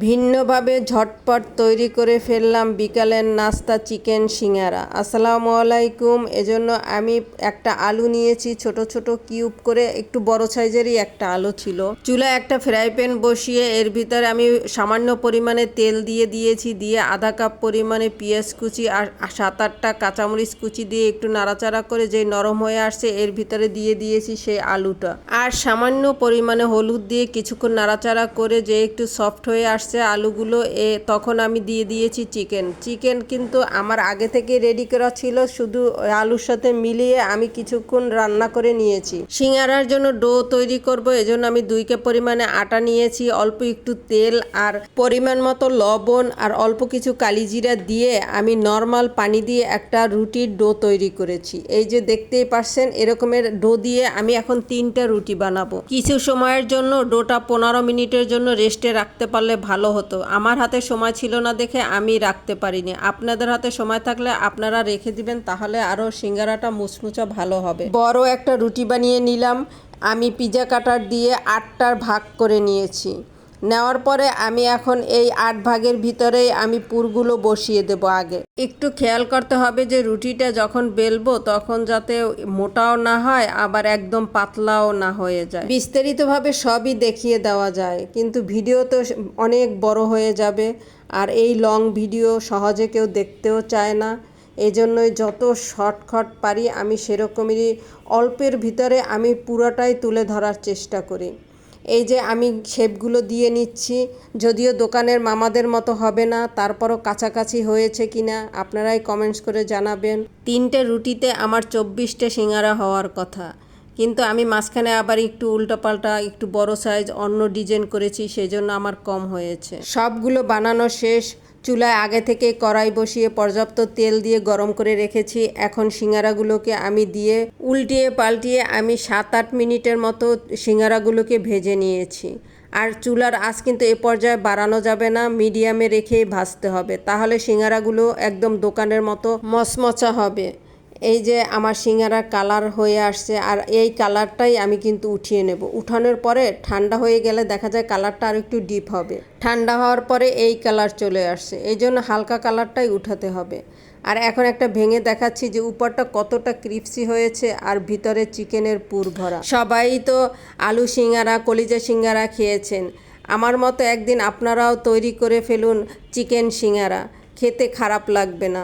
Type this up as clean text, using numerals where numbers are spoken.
ভিন্নভাবে ঝটপট তৈরি করে ফেললাম বিকালের নাস্তা চিকেন সিঙ্গারা। আসসালামু আলাইকুম। এজন্য আমি একটা আলু নিয়েছি ছোট ছোট কিউব করে, একটু বড় সাইজেরই একটা আলু ছিল। চুলায় একটা ফ্রাই প্যান বসিয়ে এর ভিতরে আমি সামান্য পরিমাণে তেল দিয়েছি, দিয়ে আধা কাপ পরিমাণে পেঁয়াজ কুচি আর 7-8টা কাঁচামরিচ কুচি দিয়ে একটু নাড়াচাড়া করে যে নরম হয়ে আসছে এর ভিতরে দিয়ে দিয়েছি সেই আলুটা, আর সামান্য পরিমাণে হলুদ দিয়ে কিছুক্ষণ নাড়াচাড়া করে যে একটু সফট হয়ে আসছে আলুগুলো, তখন আমি দিয়ে দিয়েছি চিকেন কিন্তু আমার আগে থেকে রেডি করা ছিল, শুধু আলুর সাথে মিলিয়ে আমি কিছুক্ষণ রান্না করে নিয়েছি। সিঙ্গারার জন্য ডো তৈরি করব, এজন্য আমি 2 কাপ পরিমাণে আটা নিয়েছি, অল্প একটু তেল আর পরিমাণ মতো লবণ আর অল্প কিছু কালিজিরা দিয়ে আমি নর্মাল পানি দিয়ে একটা রুটির ডো তৈরি করেছি। এই যে দেখতেই পাচ্ছেন এরকমের ডো দিয়ে আমি এখন 3টা রুটি বানাবো। কিছু সময়ের জন্য ডোটা 15 মিনিটের জন্য রেস্টে রাখতে পারলে ভালো হতো। আমার হাতে সময় ছিল না দেখে আমি রাখতে পারিনি। আপনাদের হাতে সময় থাকলে আপনারা রেখে দিবেন, তাহলে আরও সিঙ্গারাটা মুচমুচা ভালো হবে। বড় একটা রুটি বানিয়ে নিলাম, আমি পিজা কাটার দিয়ে 8টার ভাগ করে নিয়েছি। নেওয়ার পরে আমি এখন এই 8 ভাগের ভিতরেই আমি পুরগুলো বসিয়ে দেব। আগে একটু খেয়াল করতে হবে যে রুটিটা যখন বেলবো তখন যাতে মোটাও না হয় আবার একদম পাতলাও না হয়ে যায়। বিস্তারিতভাবে সবই দেখিয়ে দেওয়া যায়, কিন্তু ভিডিও তো অনেক বড় হয়ে যাবে, আর এই লং ভিডিও সহজে কেউ দেখতেও চায় না। এজন্যই যত শর্টকাট পারি আমি সেরকমই অল্পের ভিতরে আমি পুরোটাই তুলে ধরার চেষ্টা করি। এই যে আমি শেপগুলো দিয়ে নিচ্ছি, যদিও দোকানের মামাদের মতো হবে না, তারপরও কাছাকাছি হয়েছে কিনা আপনারাই কমেন্টস করে জানাবেন। 3টে রুটিতে আমার 24টে সিঙ্গারা হওয়ার কথা, কিন্তু আমি মাঝখানে আবার একটু উল্টাপাল্টা একটু বড় সাইজ অন্য ডিজাইন করেছি, সেই জন্য আমার কম হয়েছে। সবগুলো বানানো শেষ। চুলায় আগে থেকে কড়াই বসিয়ে পর্যাপ্ত তেল দিয়ে গরম করে রেখেছি। এখন সিঙ্গারাগুলোকে আমি দিয়ে উল্টিয়ে পাল্টিয়ে আমি 7-8 মিনিটের মতো সিঙ্গারাগুলোকে ভেজে নিয়েছি। আর চুলার আঁচ কিন্তু এ পর্যায়ে বাড়ানো যাবে না, মিডিয়ামে রেখেই ভাজতে হবে, তাহলে সিঙ্গারাগুলো একদম দোকানের মতো মচমচা হবে। এই যে আমার সিঙ্গারার কালার হয়ে আসছে, আর এই কালারটাই আমি কিন্তু উঠিয়ে নেব। উঠানোর পরে ঠান্ডা হয়ে গেলে দেখা যায় কালারটা আর একটু ডিপ হবে। ঠান্ডা হওয়ার পরে এই কালার চলে আসছে, এই জন্য হালকা কালারটাই উঠাতে হবে। আর এখন একটা ভেঙে দেখাচ্ছি যে উপরটা কতটা ক্রিপসি হয়েছে আর ভিতরে চিকেনের পুর ভরা। সবাই তো আলু সিঙ্গারা, কলিজা সিঙ্গারা খেয়েছেন, আমার মতো একদিন আপনারাও তৈরি করে ফেলুন চিকেন সিঙ্গারা, খেতে খারাপ লাগবে না।